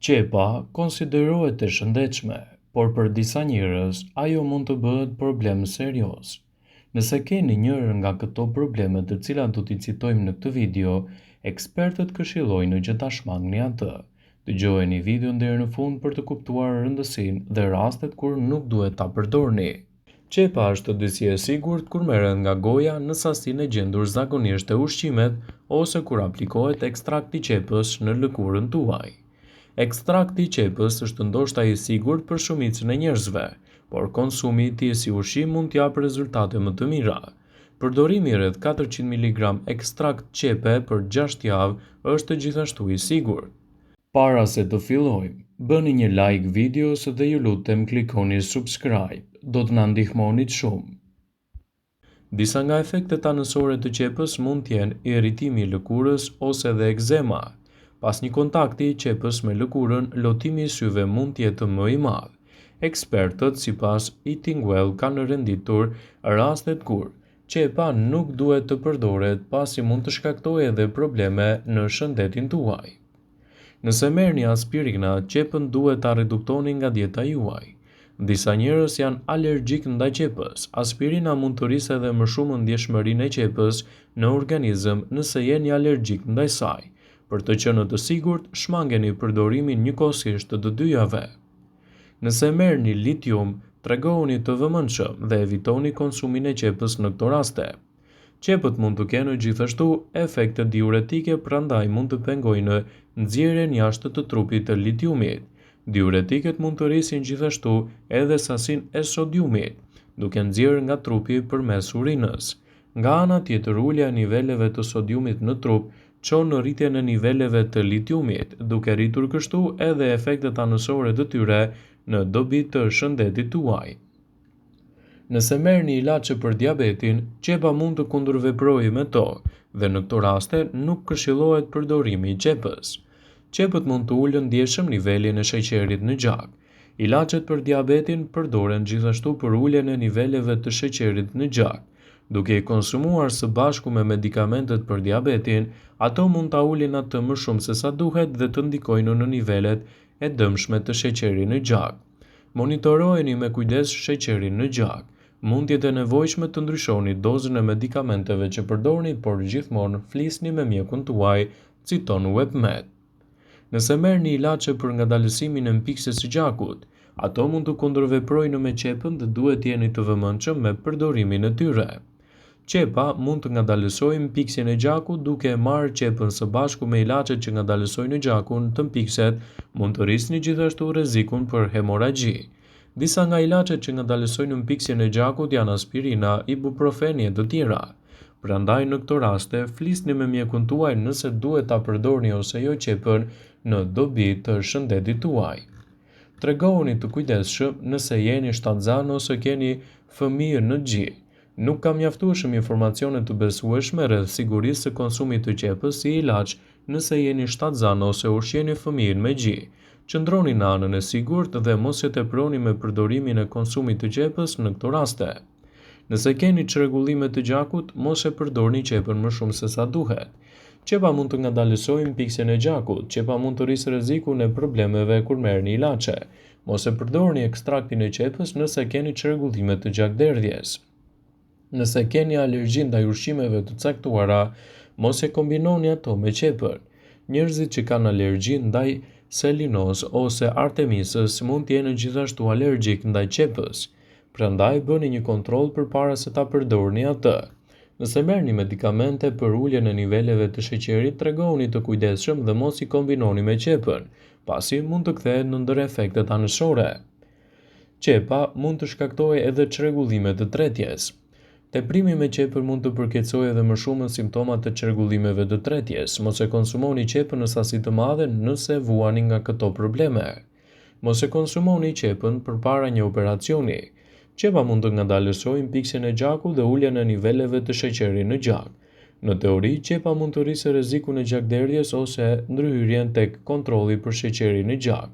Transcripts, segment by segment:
Qepa konsiderohet e shëndetshme, por për disa njerëz ajo mund të bëhet problem serioz. Nëse keni njërë nga këto probleme të cilat do t'i citojmë në këtë video, ekspertët këshillojnë që ta shmangni atë. Dëgjojeni videon deri në fund për të kuptuar rëndësinë dhe rastet kur nuk duhet ta përdorni. Qepa është disi e sigurt kur merret nga goja në sasinë e gjendur zakonisht e ushqimet ose kur aplikohet ekstrakti i qepës në lëkurën tuaj. Ekstrakti i qepës është ndoshta i sigurt për shumicën e njerëzve, por konsumi i tij si ushqim mund t'japë rezultate më të mira. Përdorimi rreth 400 mg ekstrakt qepe për 6 javë është gjithashtu i sigurt. Para se të fillojmë, bëni një like videos dhe ju lutem klikoni subscribe, do të na ndihmonit shumë. Disa nga efektet anësore të qepës mund të jenë irritimi i lëkurës ose edhe ekzema. Pas një kontakti i qepës me lëkurën, lotimi i syve mund të jetë më i madh. Ekspertët sipas Eating Well kanë renditur rastet kur qepa nuk duhet të përdoret pasi mund të shkaktojë edhe probleme në shëndetin tuaj. Nëse merrni aspirina, qepën duhet ta reduktoni nga dieta juaj. Disa njerëz janë alergjik ndaj qepës. Aspirina mund të rrisë edhe më shumë ndjeshmërinë e qepës në organizëm nëse jeni alergjik ndaj saj. Për të qenë të sigurt, shmangeni përdorimin njëkohësisht të dyjave. Nëse merrni litium, tregohuni të vëmendshëm dhe evitoni konsumin e qepës në këto raste. Qepët mund të kenë gjithashtu efekte diuretike, prandaj mund të pengojnë nxjerrjen jashtë të trupit të litiumit. Diuretiket mund të rrisin gjithashtu edhe sasinë e sodiumit, duke nxjerrë nga trupi përmes urinës. Nga ana tjetër, ulja e niveleve të sodiumit në trup çon në rritjen e niveleve të litiumit, duke rritur kështu edhe efektet anësore të tyre në dobi të shëndetit tuaj. Nëse merrni ilaçe për diabetin, qepa mund të kundërveprojë me to, dhe në këto raste nuk këshillohet përdorimi i qepës. Qepët mund të ulën ndjeshëm nivelin e sheqerit në gjak. Ilaçet për diabetin përdoren gjithashtu për uljen e niveleve të sheqerit në gjak. Duke i konsumuar së bashku me medikamentet për diabetin, ato mund ta ulin atë më shumë se sa duhet dhe të ndikojnë në nivelet e dëmshme të sheqerit në gjak. Monitorojeni me kujdes sheqerin në gjak. Mund të jetë e nevojshme të ndryshoni dozën e medikamenteve që përdorni, por gjithmonë flisni me mjekun tuaj, citon WebMed. Nëse merrni ilaçe për ngadalësimin e mpikses së gjakut, ato mund të kundërveprojnë me qepën dhe duhet jeni të vëmendshëm me përdorimin e tyre. Qepa mund të ngadalësojë mpiksin e gjakut duke marrë qepën së bashku me ilaçet që ngadalësojnë gjakun të mpikset, mund të rrisni gjithashtu rrezikun për hemoragji. Disa nga ilaçet që ngadalësojnë mpiksin e gjakut janë aspirina, ibuprofeni e të tjera. Prandaj në këto raste flisni me mjekun tuaj nëse duhet ta përdorni ose jo qepën në dobi të shëndetit tuaj. Tregohuni të kujdesshëm nëse jeni shtatzan ose keni fëmijë në xhi. Nuk ka mjaftueshëm informacione të besueshme rreth sigurisë së konsumit të qepës si ilaç nëse jeni shtatzan ose ushqeni fëmijën me xhi. Qëndroni në anën e sigurt dhe mos e teproni me përdorimin e konsumit të qepës në këto raste. Nëse keni çrregullime të gjakut, mos e përdorni qepën më shumë se sa duhet. Qepa mund të ngadalësojë mpiksin e gjakut. Qepa mund të rrisë rrezikun e problemeve kur merrni ilaçe. Mos e përdorni ekstraktin e qepës nëse keni çrregullime të gjakderdhjes. Nëse keni alergji ndaj ushqimeve të caktuara, mos e kombinoni ato me qepën. Njerëzit që kanë alergji ndaj selinoz ose artemisës mund të jenë gjithashtu alergjik ndaj qepës. Prandaj bëni një kontroll përpara se ta përdorni atë. Nëse merrni medikamente për uljen e niveleve të sheqerit, tregohuni të kujdesshëm dhe mos i kombinoni me qepën, pasi mund të kthehet në ndër efektet anësore. Qepa mund të shkaktojë edhe çrregullime të tretjes. Teprimi me qepën mund të përkeçojë edhe më shumë simptomat të çrregullimeve të tretjes. Mos e konsumoni qepën në sasi të mëdha nëse vuani nga këto probleme. Mos e konsumoni qepën përpara një operacioni. Qepa mund të ngadalësojë mpiksin e gjakut dhe uljen e niveleve të sheqerit në gjak. Në teori, qepa mund të rrisë rrezikun e gjakderdhjes ose ndryhyrjen tek kontrolli për sheqerin në gjak,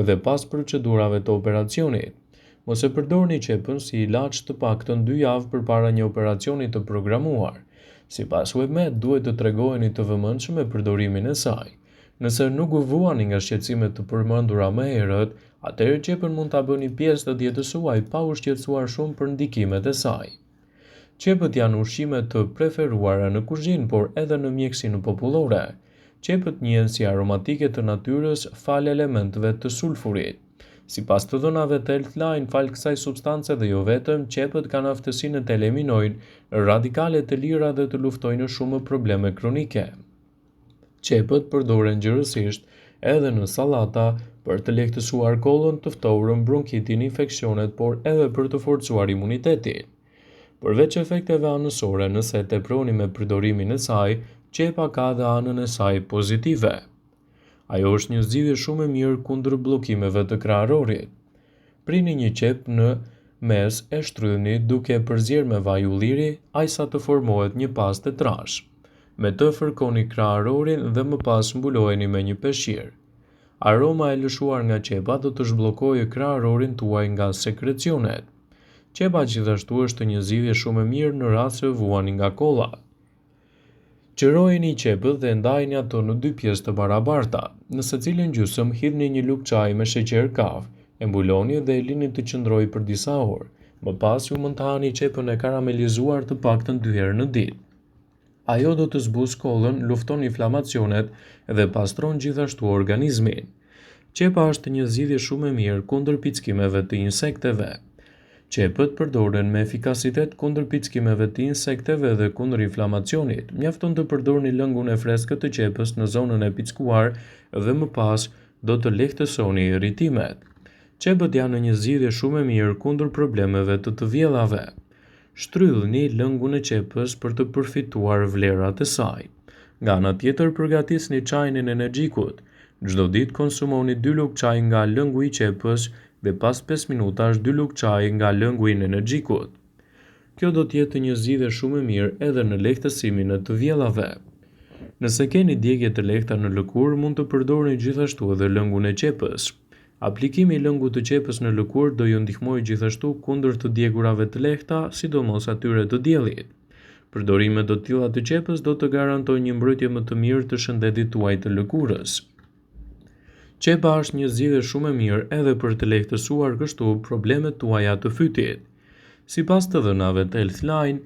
edhe pas procedurave të operacionit. Mos e përdorni qepën si ilaç të paktën 2 javë përpara një operacioni të programuar. Sipas WebMed, duhet të tregoheni të vëmendshëm me përdorimin e saj. Nëse nuk u vuani nga shqetësimet të përmendura më herët, atëherë qepën mund ta bëni pjesë të dietës suaj pa u shqetësuar shumë për ndikimet e saj. Qepët janë ushqime të preferuara në kuzhinë, por edhe në mjekësinë popullore. Qepët njihen si aromatike të natyrës fal elementeve të sulfurit. Sipas të dhënave të Health Line, fal kësaj substance dhe jo vetëm, qepët kanë aftësinë të eliminojnë radikale të lira dhe të luftojnë shumë probleme kronike. Qepët përdoren gjërësisht edhe në sallata për të lehtësuar kollën, të ftohurën, bronkitin, infeksionet, por edhe për të forcuar imunitetin. Përveç efekteve anësore, nëse teproni me përdorimin e saj, qepa ka dhe anën e saj pozitive. Ajo është një zgjidhje shumë e mirë kundër bllokimeve të kraharorit. Prini një qep në mes e shtrydhni duke përzier me vaj ulliri ajsa të formohet një pastë e trash. Me të fërkoni kraharorin dhe më pas mbulojeni me një peshqir. Aroma e lëshuar nga qepa do të zhbllokojë kraharorin tuaj nga sekrecionet. Qepa gjithashtu është një zgjidhje shumë e mirë në rast se vuani nga kolla. Qërojeni qepët dhe ndajeni ato në dy pjesë të barabarta. Në secilin gjysmë hidhni një lugë çaji me sheqer kaf, e mbuloni dhe e lini të qëndrojë për disa orë. Më pas ju mund të hani qepën e karamelizuar të paktën 2 herë në ditë. Ajo do të zbusë kollën, lufton inflamacionet dhe pastron gjithashtu organizmin. Qepa është një zgjidhje shumë e mirë kundër pickimeve të insekteve. Qepët përdoren me efikasitet kundër pickimeve të insekteve dhe kundër inflamacionit. Mjafton të përdorni lëngun e freskët të qepës në zonën e pickuar dhe më pas do të lehtësoni irritimet. Qepët janë një zgjidhje shumë e mirë kundër problemeve të vjellave. Shtrydhni lëngun e qepës për të përfituar vlerat e saj. Nga ana tjetër, përgatisni çajin e energjikut. Çdo ditë konsumoni 2 lugë çaj nga lëngu i qepës dhe pas 5 minutash 2 lugë çaj nga lëngu i energjikut. Kjo do të jetë një zgjidhje shumë e mirë edhe në lehtësimin e të vjellave. Nëse keni djegje të lehta në lëkurë, mund të përdorni gjithashtu edhe lëngun e qepës. Aplikimi i lëngut të qepës në lëkurë do ju ndihmojë gjithashtu kundër të djegurave të lehta, sidomos atyre të diellit. Përdorime të tilla të qepës do të garantojë një mbrojtje më të mirë të shëndetit tuaj të lëkurës. Qepa është një zgjidhje shumë e mirë edhe për të lehtësuar kështu problemet tuaja të fytit. Sipas të dhënave të Health Line,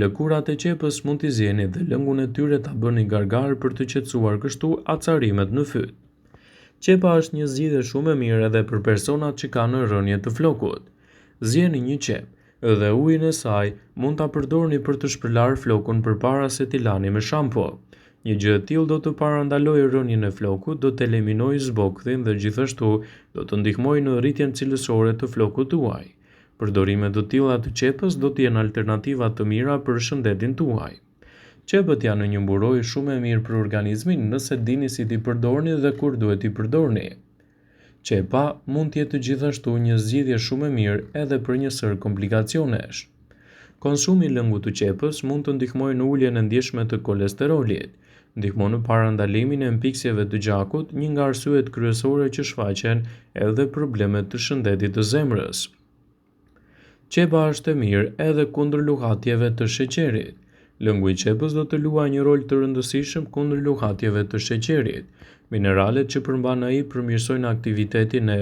lëkurat e qepës mund t'i zjeni dhe lëngun e tyre ta bëni gargar për të qetësuar kështu acarimet në fyt. Qepa është një zgjidhje shumë e mirë edhe për personat që kanë rënje të flokut. Zjeni një qepë dhe ujin e saj mund ta përdorni për të shpërlarë flokun përpara se t'i lani me shampo. Një gjë e tillë do të parandalojë rënjen e flokut, do të eliminojë zbogthin dhe gjithashtu do të ndihmojë në rritjen cilësore të flokut tuaj. Përdorimet të tilla të qepës do të jenë alternativa të mira për shëndetin tuaj. Qepët janë një mburojë shumë e mirë për organizmin nëse dini si t'i përdorni dhe kur duhet t'i përdorni. Qepa mund të jetë gjithashtu një zgjidhje shumë e mirë edhe për një sër komplikacionesh. Konsumi i lëngut të qepës mund të ndihmojë në uljen e ndjeshme të kolesterolit, ndihmon në parandalimin e mpiksjeve të gjakut, një nga arsyet kryesore që shfaqen edhe problemet të shëndetit të zemrës. Qepa është e mirë edhe kundër luhatjeve të sheqerit. Lëngu i qepës do të luajë një rol të rëndësishëm kundër luhatjeve të sheqerit. Mineralet që përmban ai përmirësojnë aktivitetin e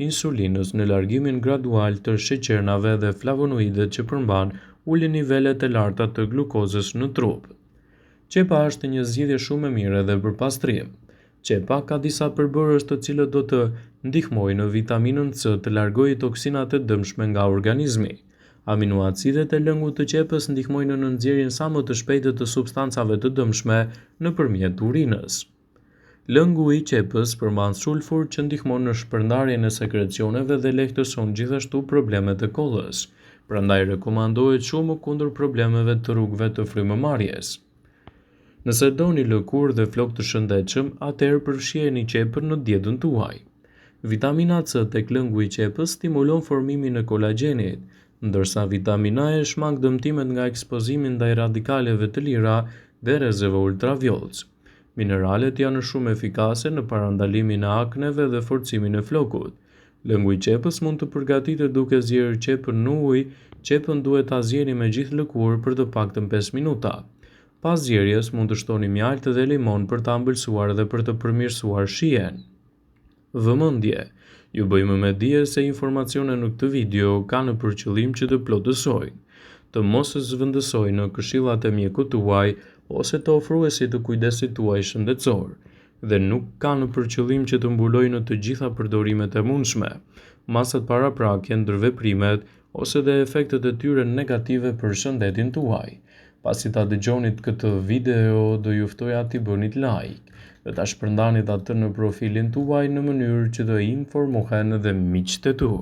insulinës në largimin gradual të sheqernave dhe flavonoidet që përmban ulin nivelet e larta të glukozës në trup. Qepa është një zgjidhje shumë e mirë edhe për pastrim. Qepa ka disa përbërës të cilët do të ndihmojnë në vitaminën C të largojë toksinat e dëmshme nga organizmi. Aminoacidet e lëngut të qepës ndihmojnë në nxjerrjen sa më të shpejtë të substancave të dëmshme nëpërmjet urinës. Lëngu i qepës përmban sulfur që ndihmon në shpërndarjen e sekrecioneve dhe lehtëson gjithashtu problemet e kollës. Prandaj rekomandohet shumë kundër problemeve të rrugëve të frymëmarrjes. Nëse doni lëkurë dhe flok të shëndetshëm, atëherë përfshijeni qepën në dietën tuaj. Vitamina C tek lëngu i qepës stimulon formimin e kolagjenit, ndërsa vitamina E shmang dëmtimet nga ekspozimi ndaj radikaleve të lira dhe rrezeve ultravjollc. Mineralet janë shumë efikase në parandalimin e akneve dhe forcimin e flokut. Lëngu i qepës mund të përgatitet duke zgjerrë qepën në ujë. Qepën duhet ta zjeni me gjithë lëkurë për të paktën 5 minuta. Pas zgjerrjes, mund të shtoni mjaltë dhe limon për ta ëmbëlsuar dhe për të përmirësuar shijen. Vëmendje: ju bëjmë me dije se informacionet në këtë video kanë për qëllim që të plotësojnë, të mos zhvendësojnë në këshillat e mjekut tuaj ose të ofruesit të kujdesit tuaj shëndetësor, dhe nuk kanë për qëllim që të mbulojnë në të gjitha përdorimet e mundshme, masat paraprakje, ndërveprimet ose dhe efektet e tyre negative për shëndetin tuaj. Pasi ta dëgjonit këtë video, do ju ftoja t'i bënit like dhe ta shpërndanit atë në profilin tuaj në mënyrë që të informohen edhe miqtë e tu.